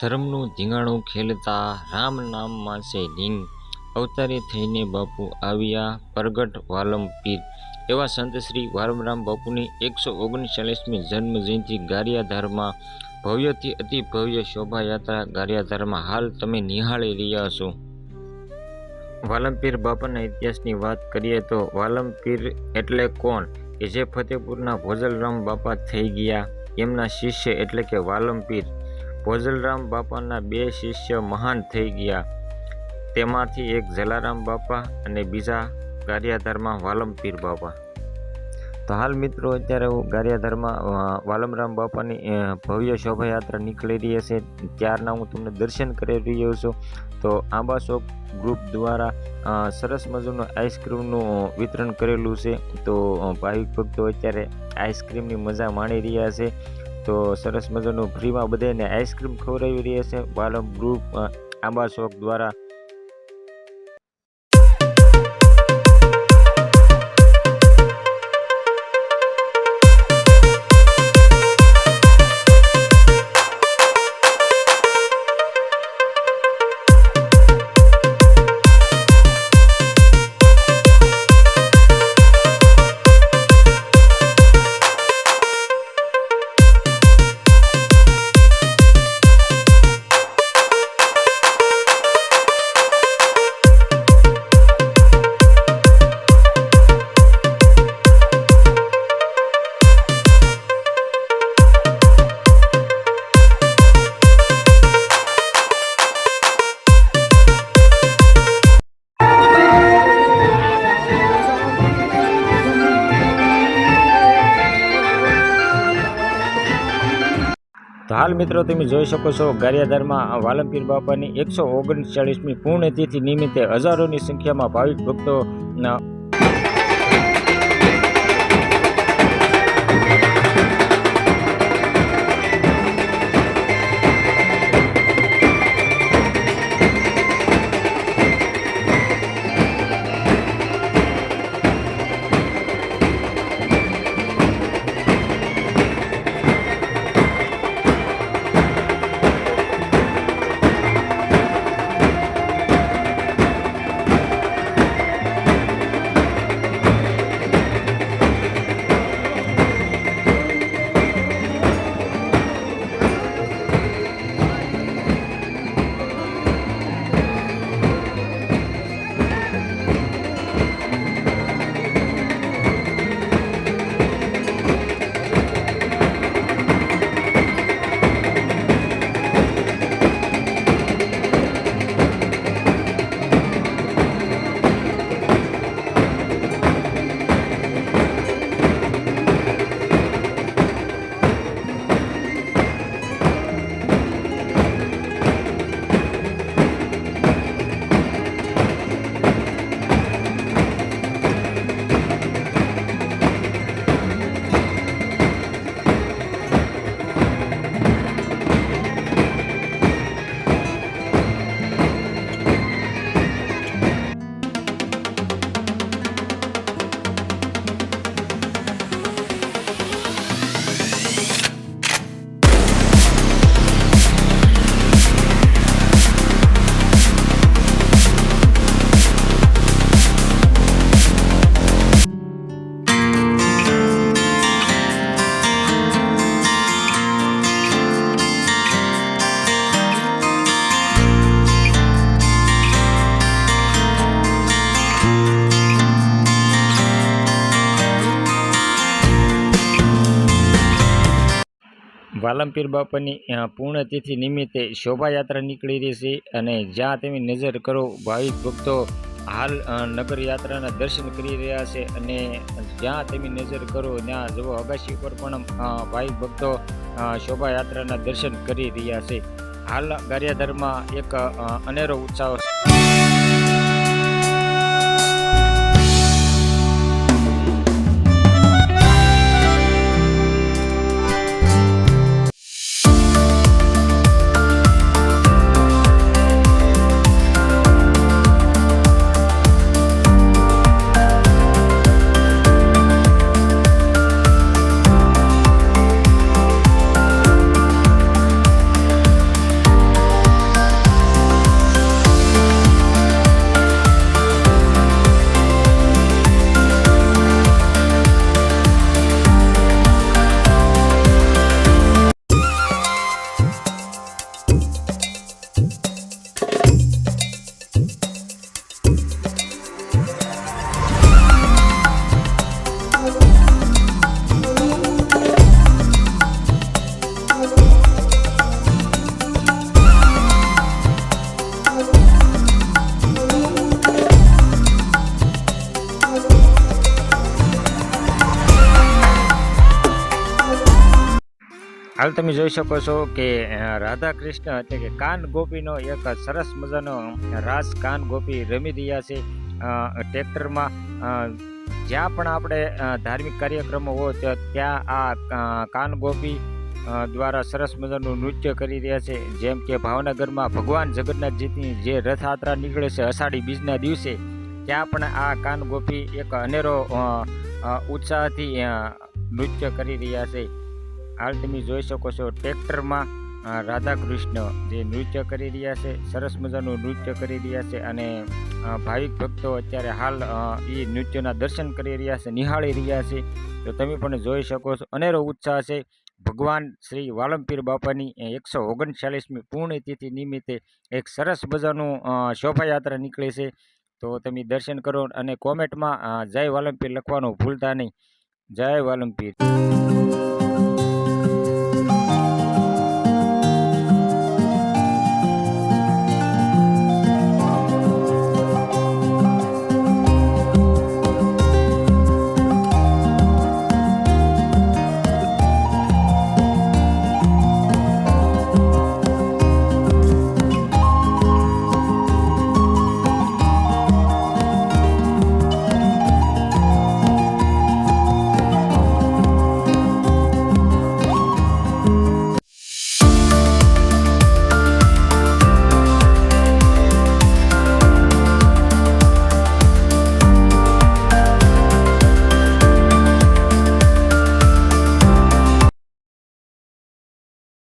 ધર્મનું ધીંગાણું ખેલતા રામ નામમાં છે ઢીંગ, અવતારી થઈને બાપુ આવ્યા પ્રગટ વાલમ પીર. એવા સંત શ્રી વાલમરામ બાપુની 139મી જન્મ જયંતિ ગારિયાધારમાં ભવ્યથી અતિ ભવ્ય શોભાયાત્રા ગારિયાધારમાં હાલ તમે નિહાળી રહ્યા છો. વાલમપીર બાપાના ઇતિહાસની વાત કરીએ તો વાલમપીર એટલે કોણ કે જે ફતેપુરના ભોજલરામ બાપા થઈ ગયા એમના શિષ્ય એટલે કે વાલમપીર. ભોજલરામ બાપાના 2 શિષ્ય મહાન થઈ ગયા, તેમાંથી એક જલારામ બાપા અને બીજા ગારિયાધારમાં વાલમપીર બાપા. તો હાલ મિત્રો અત્યારે ગારિયાધારમાં વાલમરામ બાપાની ભવ્ય શોભાયાત્રા નીકળી રહી છે, ત્યારના હું તમને દર્શન કરી રહ્યો છું. તો આંબા શોપ ગ્રુપ દ્વારા સરસ મજાનું આઈસ્ક્રીમનું વિતરણ કરેલું છે. તો ભાવિક ભક્તો અત્યારે આઈસ્ક્રીમની મજા માણી રહ્યા છે. તો સરસ મજાનું ફ્રીમાં બધાને આઈસ્ક્રીમ ખવડાવી રહ્યા છે વાલમ ગ્રુપ આંબા શોપ દ્વારા. તો હાલ મિત્રો તમે જોઈ શકો છો ગારિયાધારમાં વાલમપીર બાપાની 139મી પુણ્યતિથિ નિમિત્તે હજારોની સંખ્યામાં ભાવિક ભક્તો વાલમપીર બાપાની પુણ્યતિથિ નિમિત્તે શોભાયાત્રા નીકળી રહી છે. અને જ્યાં તમે નજર કરો ભાવિક ભક્તો હાલ નગરયાત્રાના દર્શન કરી રહ્યા છે. અને જ્યાં તમે નજર કરો ત્યાં જુઓ અગાશી પર પણ ભાવિક ભક્તો શોભાયાત્રાના દર્શન કરી રહ્યા છે. હાલ ગારિયાધારમાં એક અનેરો ઉત્સાહ હાલ તમે જોઈ શકો છો કે રાધા કૃષ્ણ એટલે કે કાન ગોપીનો એક સરસ મજાનો રાસ કાન ગોપી રમી રહ્યા છે ટ્રેક્ટરમાં. જ્યાં પણ આપણે ધાર્મિક કાર્યક્રમો હોય ત્યાં આ કાન ગોપી દ્વારા સરસ મજાનું નૃત્ય કરી રહ્યા છે. જેમ કે ભાવનગરમાં ભગવાન જગન્નાથજીની જે રથયાત્રા નીકળે છે અષાઢી બીજના દિવસે, ત્યાં પણ આ કાન ગોપી એક અનેરો ઉત્સાહથી નૃત્ય કરી રહ્યા છે. હાલ તમે જોઈ શકો છો ટ્રેક્ટરમાં રાધા કૃષ્ણ જે નૃત્ય કરી રહ્યા છે, સરસ મજાનું નૃત્ય કરી રહ્યા છે. અને ભાવિક ભક્તો અત્યારે હાલ એ નૃત્યના દર્શન કરી રહ્યા છે, નિહાળી રહ્યા છે. તો તમે પણ જોઈ શકો છો અનેરો ઉત્સાહ છે. ભગવાન શ્રી વાલમપીર બાપાની 139મી પુણ્યતિથિ નિમિત્તે એક સરસ મજાનું શોભાયાત્રા નીકળે છે. તો તમે દર્શન કરો અને કોમેન્ટમાં જય વાલમપીર લખવાનું ભૂલતા નહીં. જય વાલમપીર.